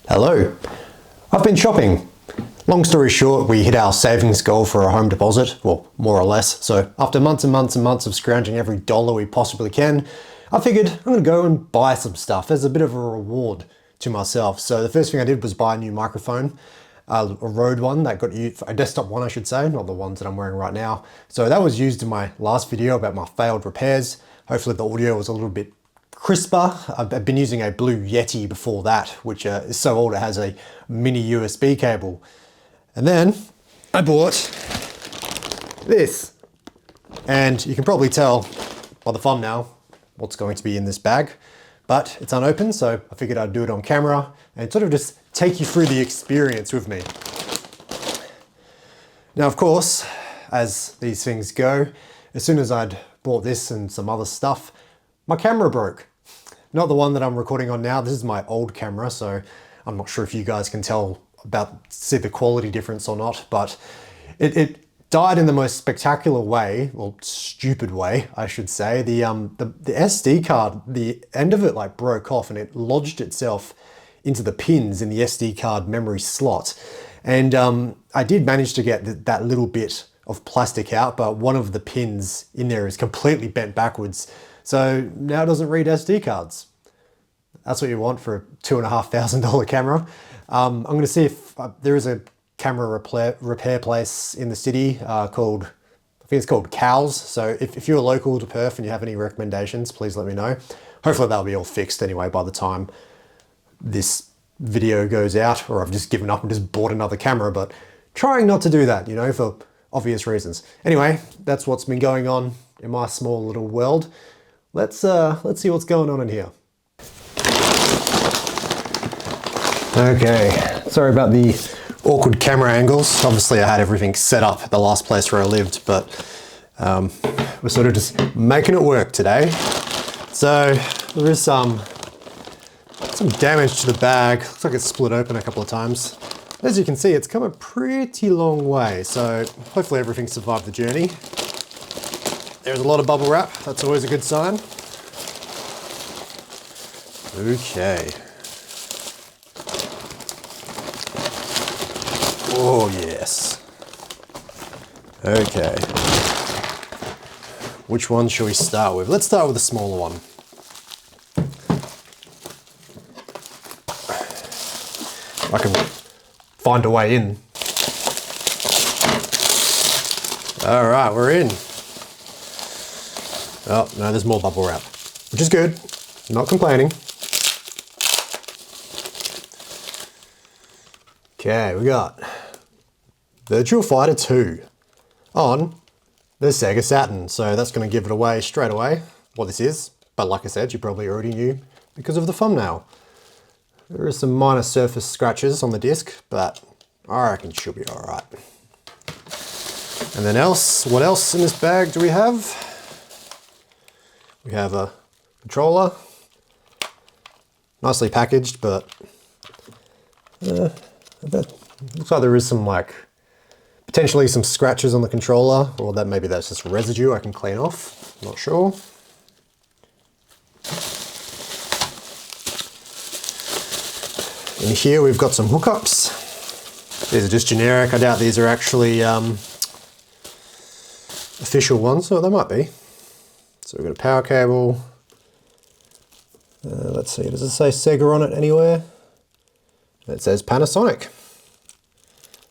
Hello. I've been shopping. Long story short, we hit our savings goal for a home deposit, well, more or less. So after months and months and months of scrounging every dollar we possibly can, I figured I'm gonna go and buy some stuff as a bit of a reward to myself. So the first thing I did was buy a new microphone, a Rode one that got used, a desktop one I should say, not the ones that I'm wearing right now. So that was used in my last video about my failed repairs. Hopefully the audio was a little bit crisper. I've been using a Blue Yeti before that, which is so old it has a mini USB cable. And then I bought this. And you can probably tell by the thumbnail what's going to be in this bag, but it's unopened, so I figured I'd do it on camera and sort of just take you through the experience with me. Now, of course, as these things go, as soon as I'd bought this and some other stuff, my camera broke. Not the one that I'm recording on now. This is my old camera, so I'm not sure if you guys can see the quality difference or not, but it died in the most spectacular way, or stupid way, I should say. The SD card, the end of it like broke off and it lodged itself into the pins in the SD card memory slot. And I did manage to get that little bit of plastic out, but one of the pins in there is completely bent backwards. So now it doesn't read SD cards. That's what you want for a $2,500 camera. I'm going to see if there is a camera repair place in the city called, I think it's called Cows. So if you're local to Perth and you have any recommendations, please let me know. Hopefully that'll be all fixed anyway by the time this video goes out, or I've just given up and just bought another camera, but trying not to do that, you know, for obvious reasons. Anyway, that's what's been going on in my small little world. Let's see what's going on in here. Okay, sorry about the awkward camera angles. Obviously I had everything set up at the last place where I lived, but we're sort of just making it work today. So there is some damage to the bag. Looks like it's split open a couple of times. As you can see, it's come a pretty long way, so hopefully everything survived the journey. There's a lot of bubble wrap. That's always a good sign. Okay. Oh, yes. Okay. Which one shall we start with? Let's start with the smaller one. I can find a way in. All right, we're in. Oh, no, there's more bubble wrap, which is good. Not complaining. Okay, we got Virtua Fighter 2 on the Sega Saturn. So that's going to give it away straight away what this is. But like I said, you probably already knew because of the thumbnail. There are some minor surface scratches on the disc, but I reckon it should be all right. And then what else in this bag do we have? We have a controller, nicely packaged, but that looks like there is some potentially some scratches on the controller, or that maybe that's just residue I can clean off, not sure. In here we've got some hookups. These are just generic. I doubt these are actually official ones, or they might be. So we've got a power cable. Let's see, does it say Sega on it anywhere? It says Panasonic.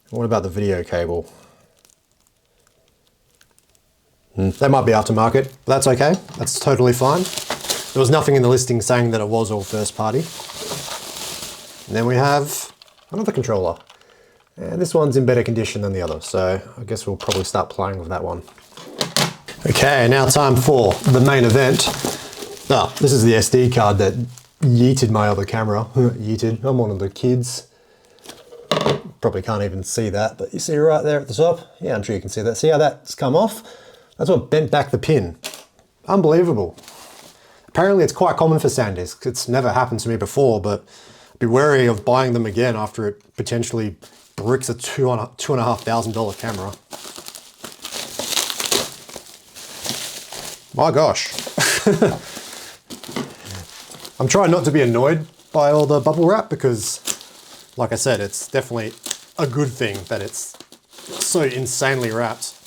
What about the video cable? That might be aftermarket, but that's okay. That's totally fine. There was nothing in the listing saying that it was all first party. And then we have another controller. And this one's in better condition than the other, so I guess we'll probably start playing with that one. Okay, now time for the main event. Oh, this is the SD card that yeeted my other camera. Yeeted, I'm one of the kids. Probably can't even see that, but you see right there at the top? Yeah, I'm sure you can see that. See how that's come off? That's what bent back the pin. Unbelievable. Apparently it's quite common for SanDiscs. It's never happened to me before, but be wary of buying them again after it potentially bricks a $2,500 camera. My gosh. I'm trying not to be annoyed by all the bubble wrap because like I said, it's definitely a good thing that it's so insanely wrapped.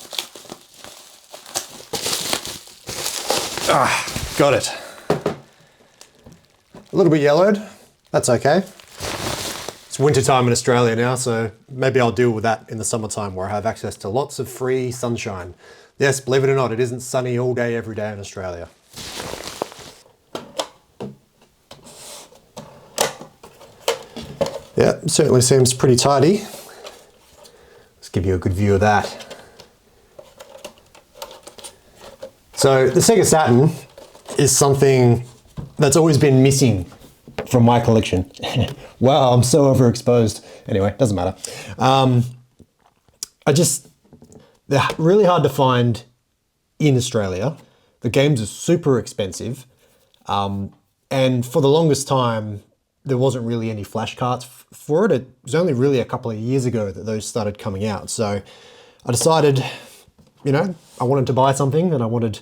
Ah, got it. A little bit yellowed, that's okay. It's winter time in Australia now, so maybe I'll deal with that in the summertime where I have access to lots of free sunshine. Yes, believe it or not, it isn't sunny all day, every day in Australia. Yeah, certainly seems pretty tidy. Let's give you a good view of that. So the Sega Saturn is something that's always been missing from my collection. Wow, I'm so overexposed. Anyway, doesn't matter. They're really hard to find in Australia. The games are super expensive. And for the longest time, there wasn't really any flash carts for it. It was only really a couple of years ago that those started coming out. So I decided, you know, I wanted to buy something and I wanted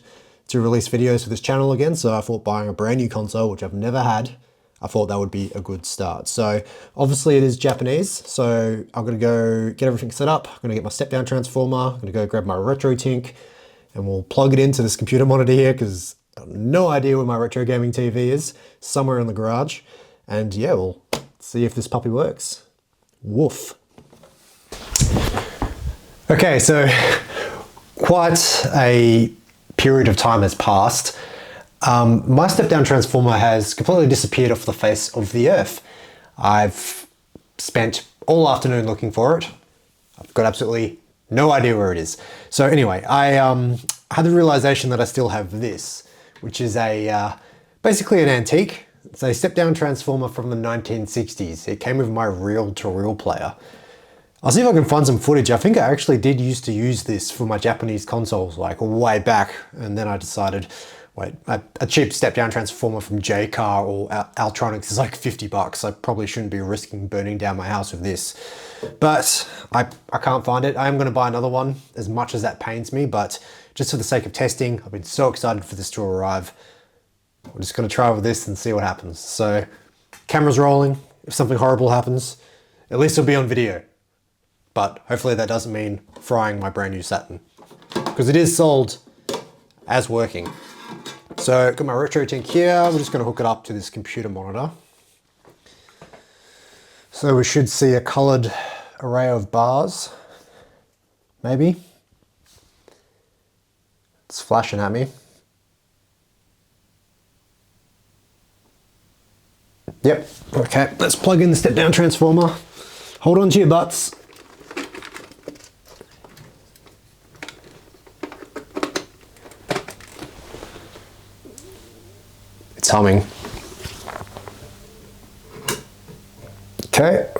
to release videos for this channel again. So I thought buying a brand new console, which I've never had, I thought that would be a good start. So obviously it is Japanese. So I'm gonna go get everything set up. I'm gonna get my step-down transformer. I'm gonna go grab my RetroTink and we'll plug it into this computer monitor here because I have no idea where my retro gaming TV is, somewhere in the garage. And yeah, we'll see if this puppy works. Woof. Okay, so quite a period of time has passed. My step-down transformer has completely disappeared off the face of the earth. I've spent all afternoon looking for it. I've got absolutely no idea where it is. So anyway, I had the realization that I still have this, which is basically an antique. It's a step-down transformer from the 1960s. It came with my reel-to-reel player. I'll see if I can find some footage. I think I actually did used to use this for my Japanese consoles, like way back, and then I decided, wait, a cheap step-down transformer from J-Car or Altronics is like 50 bucks. I probably shouldn't be risking burning down my house with this. But I can't find it. I am going to buy another one, as much as that pains me, but just for the sake of testing, I've been so excited for this to arrive. We're just going to try with this and see what happens. So, camera's rolling. If something horrible happens, at least it'll be on video. But hopefully that doesn't mean frying my brand new Saturn, because it is sold as working. So, got my RetroTink here. We're just going to hook it up to this computer monitor. So we should see a colored array of bars, maybe. It's flashing at me. Yep, okay, let's plug in the step-down transformer. Hold on to your butts. It's humming. Okay.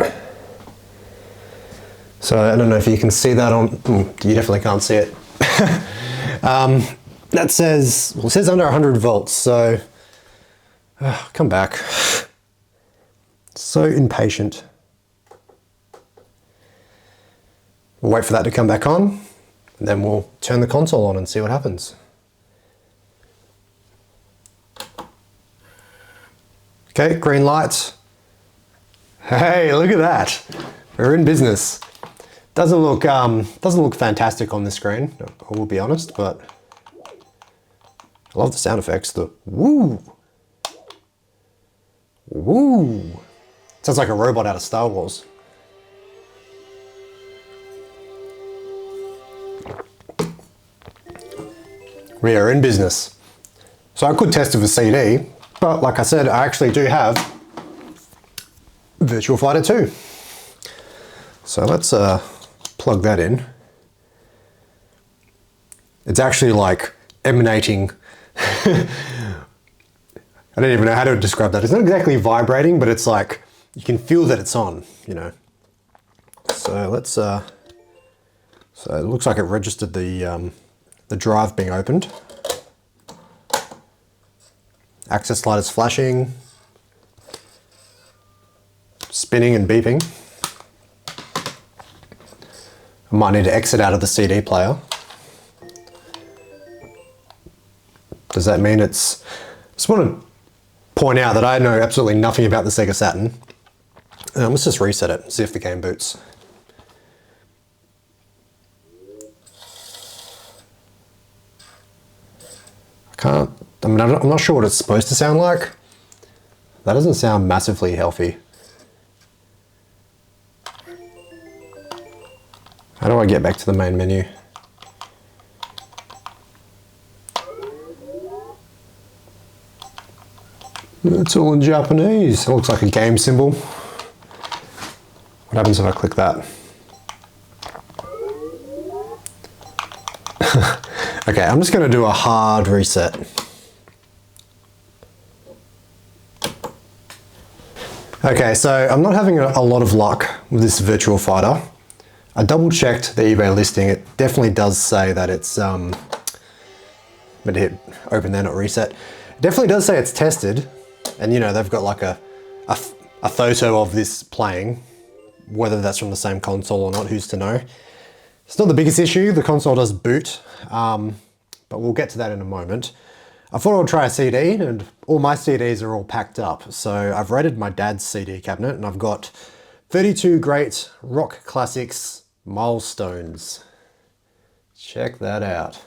So I don't know if you can see that on, you definitely can't see it. That says, well, it says under 100 volts, so come back. So impatient. We'll wait for that to come back on, and then we'll turn the console on and see what happens. Okay, green light. Hey, look at that. We're in business. Doesn't look fantastic on the screen, I will be honest, but I love the sound effects, the woo. Woo. Sounds like a robot out of Star Wars. We are in business. So I could test it with CD, but like I said, I actually do have Virtua Fighter 2. So let's plug that in. It's actually like emanating. I don't even know how to describe that. It's not exactly vibrating, but it's like, you can feel that it's on, you know. So let's, so it looks like it registered the drive being opened. Access light is flashing, spinning and beeping. I might need to exit out of the CD player. Does that mean it's... I just want to point out that I know absolutely nothing about the Sega Saturn. Let's just reset it, see if the game boots. I'm not sure what it's supposed to sound like. That doesn't sound massively healthy. How do I get back to the main menu? It's all in Japanese. It looks like a game symbol. What happens if I click that? Okay, I'm just going to do a hard reset. Okay, so I'm not having a lot of luck with this Virtual Fighter. I double checked the eBay listing. It definitely does say that it's, but hit open there, not reset. It definitely does say it's tested. And you know, they've got like a photo of this playing. Whether that's from the same console or not, who's to know. It's not the biggest issue, the console does boot, but we'll get to that in a moment. I thought I'd try a CD, and all my CDs are all packed up. So I've raided my dad's CD cabinet, and I've got 32 great rock classics milestones. Check that out.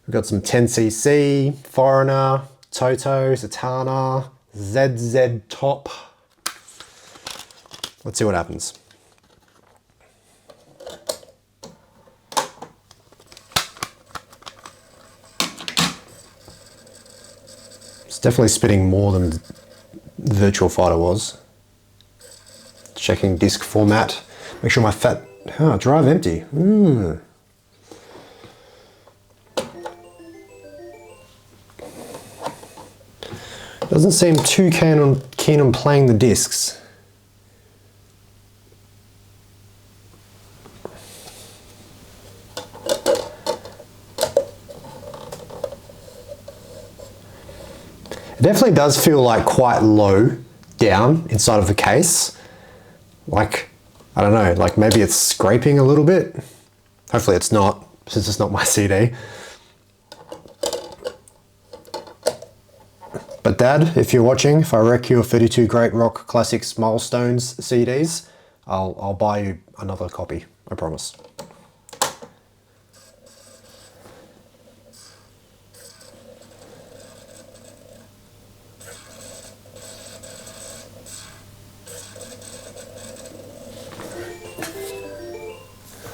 We've got some 10cc, Foreigner, Toto, Satana, ZZ Top. Let's see what happens. It's definitely spitting more than the Virtual Fighter was. Checking disc format. Make sure my drive empty. Doesn't seem too keen on playing the discs. It definitely does feel like quite low down inside of the case. Like, I don't know, like maybe it's scraping a little bit. Hopefully it's not, since it's not my CD. But Dad, if you're watching, if I wreck your 32 Great Rock Classics Milestones CDs, I'll buy you another copy, I promise.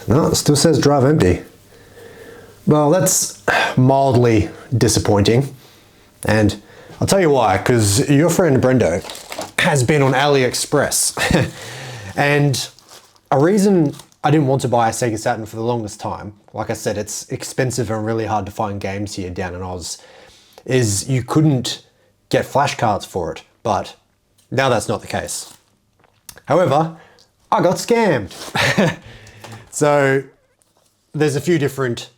No, it still says drive empty. Well, that's mildly disappointing. And I'll tell you why, because your friend Brendo has been on AliExpress. And a reason I didn't want to buy a Sega Saturn for the longest time, like I said, it's expensive and really hard to find games here down in Oz, is you couldn't get flash cards for it. But now that's not the case. However, I got scammed. So there's a few different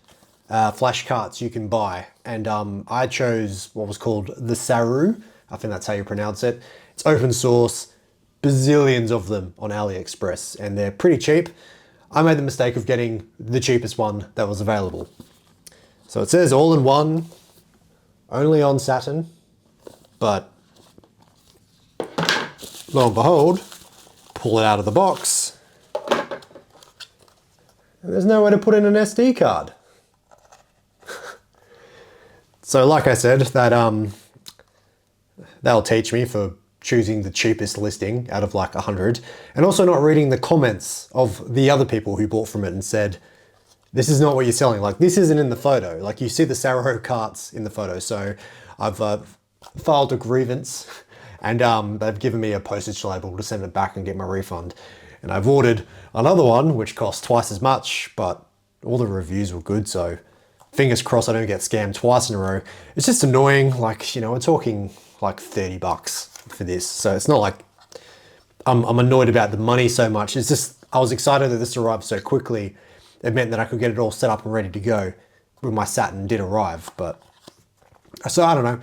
flash cards you can buy, and I chose what was called the Saroo. I think that's how you pronounce it. It's open source, bazillions of them on AliExpress, and they're pretty cheap. I made the mistake of getting the cheapest one that was available. So it says all in one, only on Saturn, but lo and behold, pull it out of the box. There's nowhere to put in an SD card. So like I said, that'll teach me for choosing the cheapest listing out of like 100, and also not reading the comments of the other people who bought from it and said, this is not what you're selling. Like, this isn't in the photo. Like, you see the Saroo carts in the photo. So I've filed a grievance, and they've given me a postage label to send it back and get my refund. And I've ordered another one, which costs twice as much, but all the reviews were good, so fingers crossed I don't get scammed twice in a row. It's just annoying, like, you know, we're talking like 30 bucks for this. So it's not like I'm annoyed about the money so much. It's just, I was excited that this arrived so quickly. It meant that I could get it all set up and ready to go when my Saturn did arrive. But, so I don't know,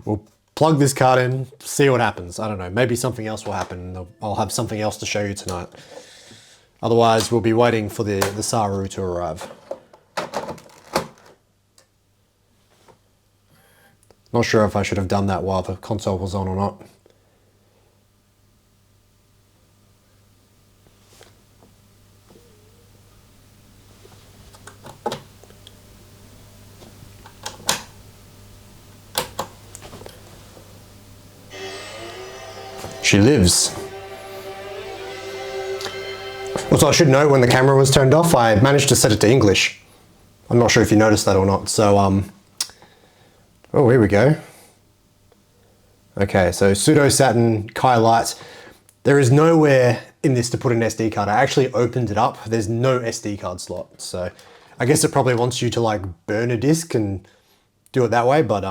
we'll plug this card in, see what happens. I don't know, maybe something else will happen. I'll have something else to show you tonight. Otherwise, we'll be waiting for the Saroo to arrive. Not sure if I should have done that while the console was on or not. She lives. Also, I should note when the camera was turned off, I managed to set it to English. I'm not sure if you noticed that or not. So, oh, here we go. Okay, so Sega Saturn Kai Lite. There is nowhere in this to put an SD card. I actually opened it up. There's no SD card slot. So I guess it probably wants you to like burn a disc and do it that way. But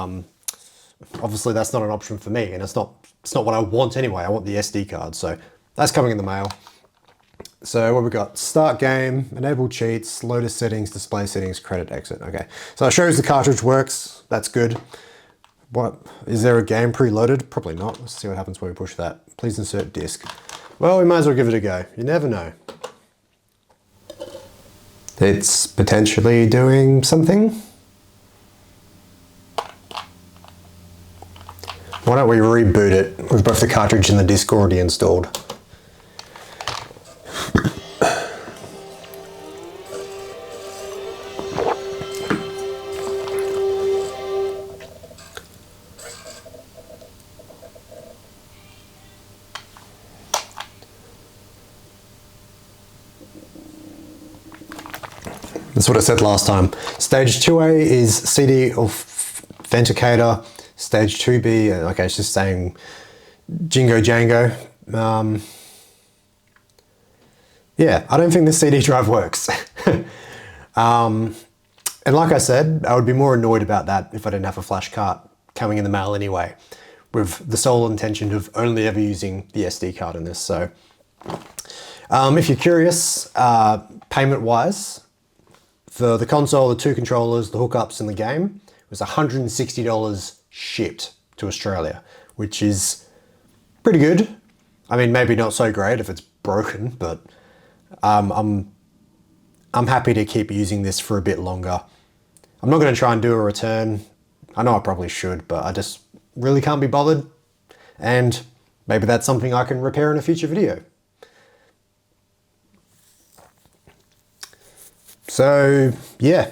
obviously that's not an option for me, and it's not what I want anyway. I want the SD card. So that's coming in the mail. So what we got? Start game, enable cheats, loader settings, display settings, credit, exit. Okay, so it shows the cartridge works. That's good. What, is there a game preloaded? Probably not. Let's see what happens when we push that. Please insert disc. Well, we might as well give it a go. You never know. It's potentially doing something. Why don't we reboot it with both the cartridge and the disc already installed? That's what I said last time. Stage 2A is CD Authenticator. Stage 2B, okay, it's just saying Jingo Jango. Yeah, I don't think this CD drive works. And like I said, I would be more annoyed about that if I didn't have a flash card coming in the mail anyway, with the sole intention of only ever using the SD card in this. So if you're curious, payment-wise, for the console, the two controllers, the hookups, and the game, it was $160 shipped to Australia, which is pretty good. I mean, maybe not so great if it's broken, but I'm happy to keep using this for a bit longer. I'm not going to try and do a return. I know I probably should, but I just really can't be bothered. And maybe that's something I can repair in a future video. So yeah,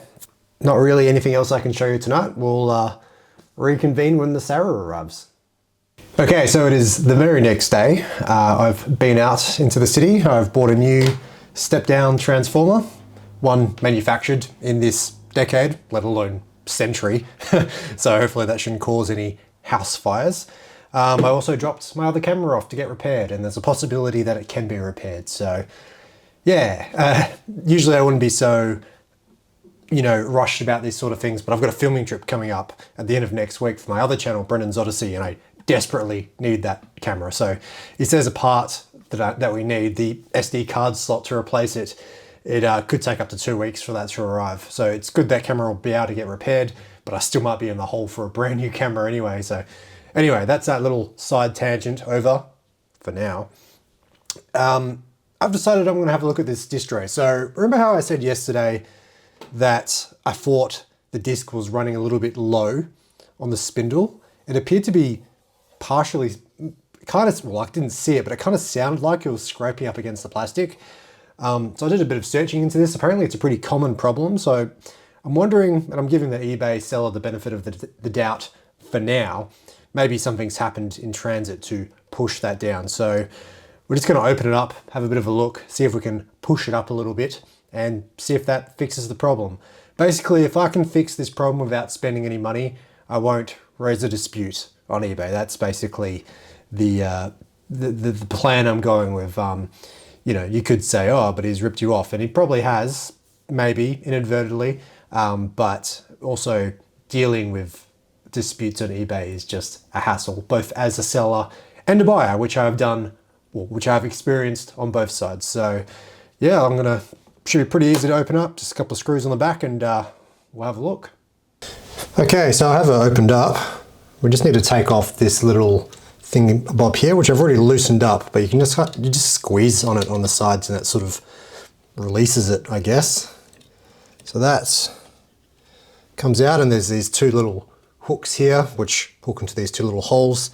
not really anything else I can show you tonight. We'll reconvene when the Saroo arrives. Okay, so it is the very next day. I've been out into the city. I've bought a new step-down transformer, one manufactured in this decade, let alone century. So hopefully that shouldn't cause any house fires. I also dropped my other camera off to get repaired, and there's a possibility that it can be repaired. So yeah, usually I wouldn't be so, rushed about these sort of things, but I've got a filming trip coming up at the end of next week for my other channel, Brendan's Odyssey, and I desperately need that camera. So if there's a part that we need, the SD card slot to replace it, it could take up to 2 weeks for that to arrive. So it's good that camera will be able to get repaired, but I still might be in the hole for a brand new camera anyway. So anyway, that's that little side tangent over for now. I've decided I'm going to have a look at this disc tray. So remember how I said yesterday that I thought the disc was running a little bit low on the spindle? It appeared to be partially, well, I didn't see it, but it kind of sounded like it was scraping up against the plastic. So I did a bit of searching into this. Apparently it's a pretty common problem. So I'm wondering, and I'm giving the eBay seller the benefit of the doubt for now, maybe something's happened in transit to push that down. So we're just going to open it up, have a bit of a look, see if we can push it up a little bit and see if that fixes the problem. Basically, if I can fix this problem without spending any money, I won't raise a dispute on eBay. That's basically the plan I'm going with. You could say, oh, but he's ripped you off, and he probably has, maybe inadvertently, but also dealing with disputes on eBay is just a hassle, both as a seller and a buyer, which I've done, which I've experienced on both sides. So yeah, should be pretty easy to open up, just a couple of screws on the back, and we'll have a look. Okay, so I have it opened up. We just need to take off this little thing above here, which I've already loosened up, but you just squeeze on it on the sides and that sort of releases it, I guess. So that comes out, and there's these two little hooks here which hook into these two little holes.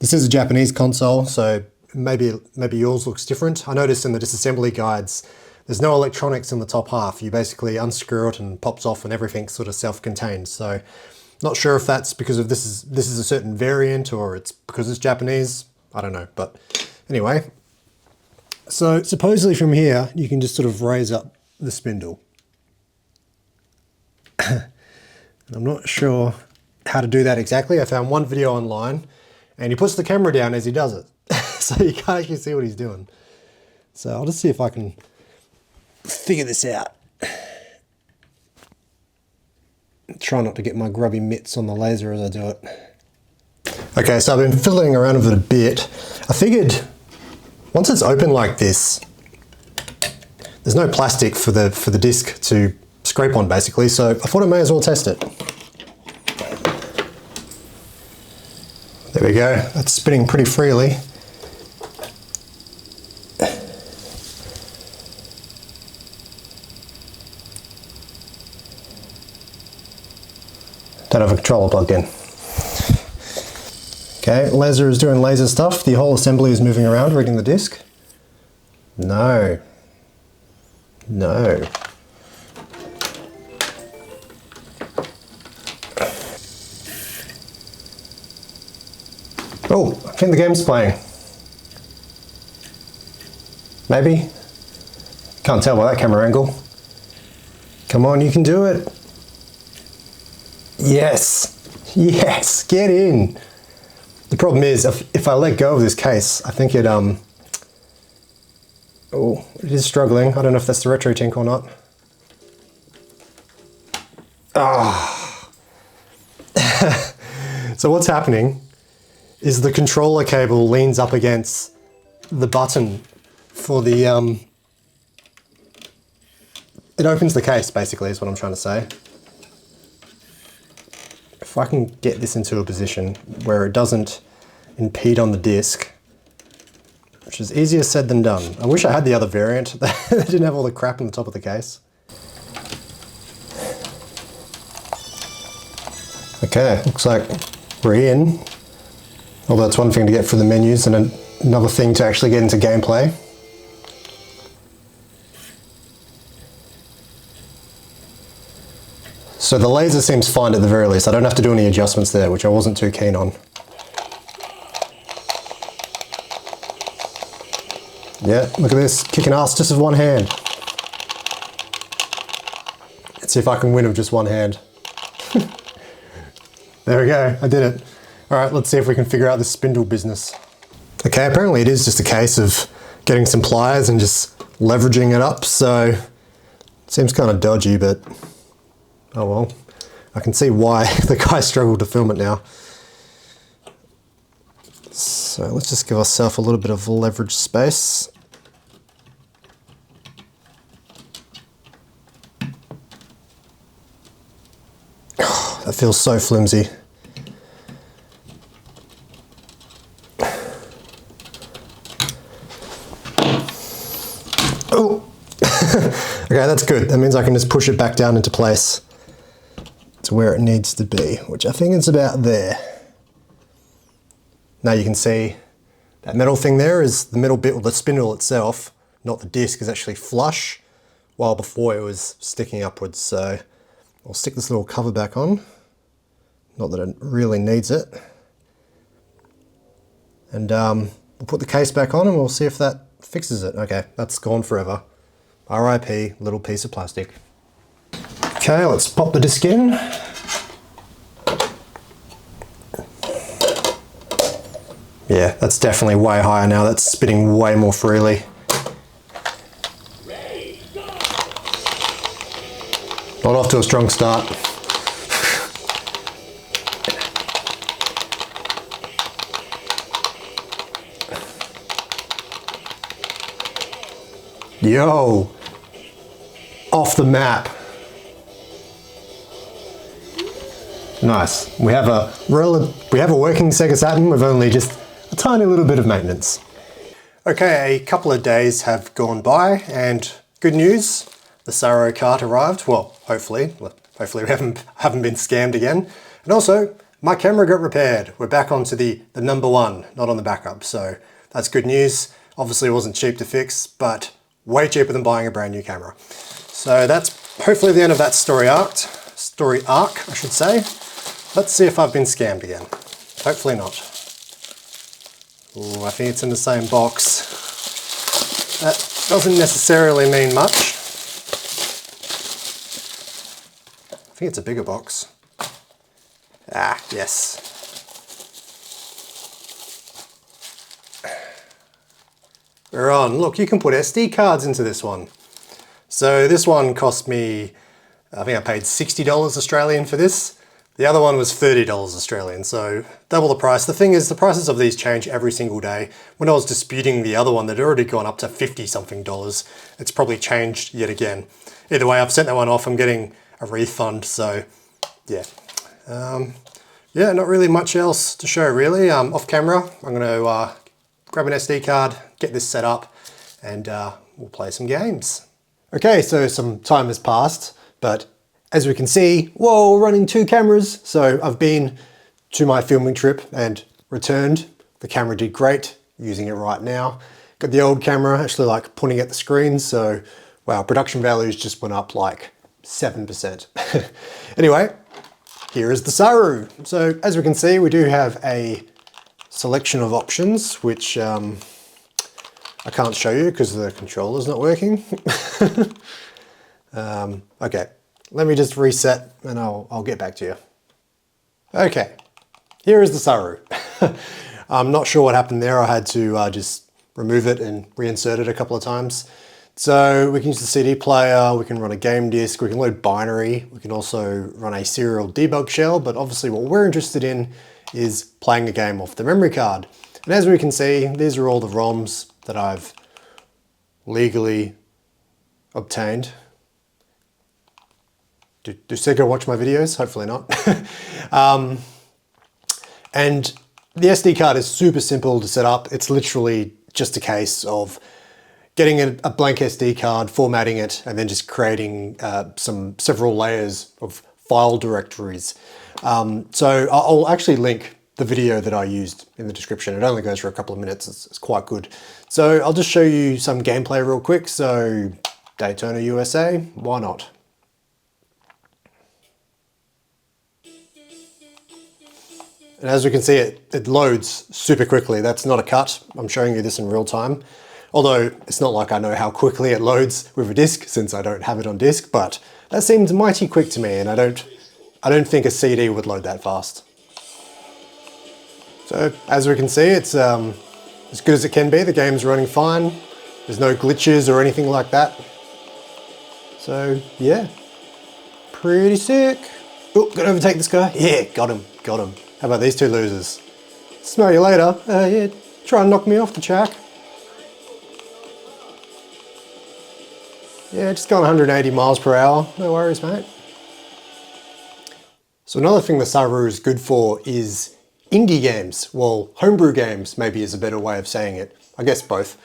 This is a Japanese console, so maybe yours looks different. I noticed in the disassembly guides there's no electronics in the top half. You basically unscrew it and pops off and everything's sort of self-contained. So not sure if that's because of this is a certain variant, or it's because it's Japanese. I don't know, but anyway. So supposedly from here, you can just sort of raise up the spindle. And I'm not sure how to do that exactly. I found one video online and he puts the camera down as he does it. So you can't actually see what he's doing. So I'll just see if I can figure this out. Try not to get my grubby mitts on the laser as I do it. Okay, so I've been fiddling around with it a bit. I figured once it's open like this, there's no plastic for the disc to scrape on basically, so I thought I may as well test it. There we go, that's spinning pretty freely. Don't have a controller plugged in. Okay, laser is doing laser stuff. The whole assembly is moving around, reading the disc. No. No. Oh, I think the game's playing. Maybe? Can't tell by that camera angle. Come on, you can do it. Yes. Yes, get in. The problem is, if I let go of this case, I think it, oh, it is struggling. I don't know if that's the retro tink or not. Ah. So what's happening is the controller cable leans up against the button for the, it opens the case basically is what I'm trying to say. If I can get this into a position where it doesn't impede on the disc, which is easier said than done. I wish I had the other variant that didn't have all the crap on the top of the case. Okay, looks like we're in. Although it's one thing to get through the menus and another thing to actually get into gameplay. So the laser seems fine at the very least. I don't have to do any adjustments there, which I wasn't too keen on. Yeah, look at this, kicking ass just with one hand. Let's see if I can win with just one hand. There we go, I did it. All right, let's see if we can figure out this spindle business. Okay, apparently it is just a case of getting some pliers and just leveraging it up, so it seems kind of dodgy, but oh well. I can see why the guy struggled to film it now. So let's just give ourselves a little bit of leverage space. Oh, that feels so flimsy. Oh! Okay, that's good. That means I can just push it back down into place to where it needs to be, which I think is about there. Now you can see that metal thing there is the metal bit, or the spindle itself, not the disc, is actually flush, while before it was sticking upwards. So I'll stick this little cover back on. Not that it really needs it. And we'll put the case back on and we'll see if that fixes it. Okay, that's gone forever. RIP, little piece of plastic. Okay, let's pop the disc in. Yeah, that's definitely way higher now. That's spinning way more freely. Not off to a strong start. Yo! Off the map. Nice. We have a working Sega Saturn with only just a tiny little bit of maintenance. Okay, a couple of days have gone by and good news, the Saroo cart arrived. Well, hopefully we haven't been scammed again. And also, my camera got repaired. We're back onto the number one, not on the backup. So that's good news. Obviously it wasn't cheap to fix, but way cheaper than buying a brand new camera. So that's hopefully the end of that story arc, I should say. Let's see if I've been scammed again. Hopefully not. Ooh, I think it's in the same box. That doesn't necessarily mean much. I think it's a bigger box. Ah, yes. We're on. Look, you can put SD cards into this one. So this one cost me, I think I paid $60 Australian for this. The other one was $30 Australian, so double the price. The thing is, the prices of these change every single day. When I was disputing the other one, they'd already gone up to $50-something. It's probably changed yet again. Either way, I've sent that one off. I'm getting a refund, so yeah. Yeah, not really much else to show really. Off camera, I'm gonna grab an SD card, get this set up, and we'll play some games. Okay, so some time has passed, but as we can see, whoa, we're running 2 cameras. So I've been to my filming trip and returned. The camera did great, using it right now. Got the old camera actually like pointing at the screen, so wow, production values just went up like 7%. Anyway, here is the Saroo. So as we can see, we do have a selection of options, which I can't show you because the controller's not working. Okay, let me just reset and I'll get back to you. Okay, here is the Saroo. I'm not sure what happened there. I had to just remove it and reinsert it a couple of times. So we can use the CD player, we can run a game disc, we can load binary, we can also run a serial debug shell, but obviously what we're interested in is playing a game off the memory card. And as we can see, these are all the ROMs that I've legally obtained. Do Sega watch my videos? Hopefully not. And the SD card is super simple to set up. It's literally just a case of getting a blank SD card, formatting it, and then just creating several layers of file directories. So I'll actually link the video that I used in the description. It only goes for a couple of minutes. It's quite good. So I'll just show you some gameplay real quick. So Daytona, USA, why not? And as we can see, it loads super quickly. That's not a cut. I'm showing you this in real time. Although it's not like I know how quickly it loads with a disc since I don't have it on disc, but that seems mighty quick to me, and I don't think a CD would load that fast. So as we can see, it's as good as it can be. The game's running fine. There's no glitches or anything like that. So yeah, pretty sick. Oh, gotta overtake this guy. Yeah, got him, got him. How about these 2 losers? Smell you later. Yeah, try and knock me off the track. Yeah, just going 180 miles per hour. No worries, mate. So another thing the Saroo is good for is indie games. Well, homebrew games maybe is a better way of saying it. I guess both.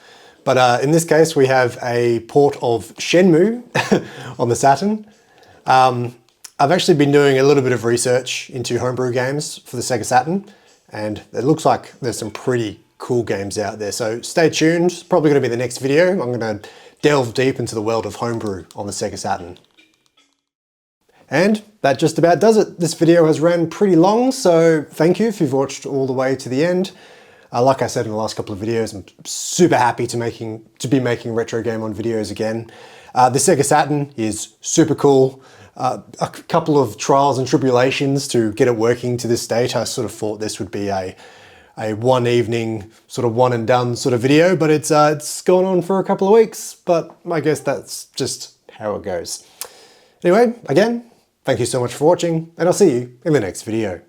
But in this case, we have a port of Shenmue on the Saturn. I've actually been doing a little bit of research into homebrew games for the Sega Saturn, and it looks like there's some pretty cool games out there. So stay tuned. It's probably going to be the next video. I'm going to delve deep into the world of homebrew on the Sega Saturn. And that just about does it. This video has ran pretty long, so thank you if you've watched all the way to the end. Like I said in the last couple of videos, I'm super happy to be making retro game on videos again. The Sega Saturn is super cool. A couple of trials and tribulations to get it working to this date. I sort of thought this would be a one evening, sort of one and done sort of video, but it's gone on for a couple of weeks, but I guess that's just how it goes. Anyway, again, thank you so much for watching, and I'll see you in the next video.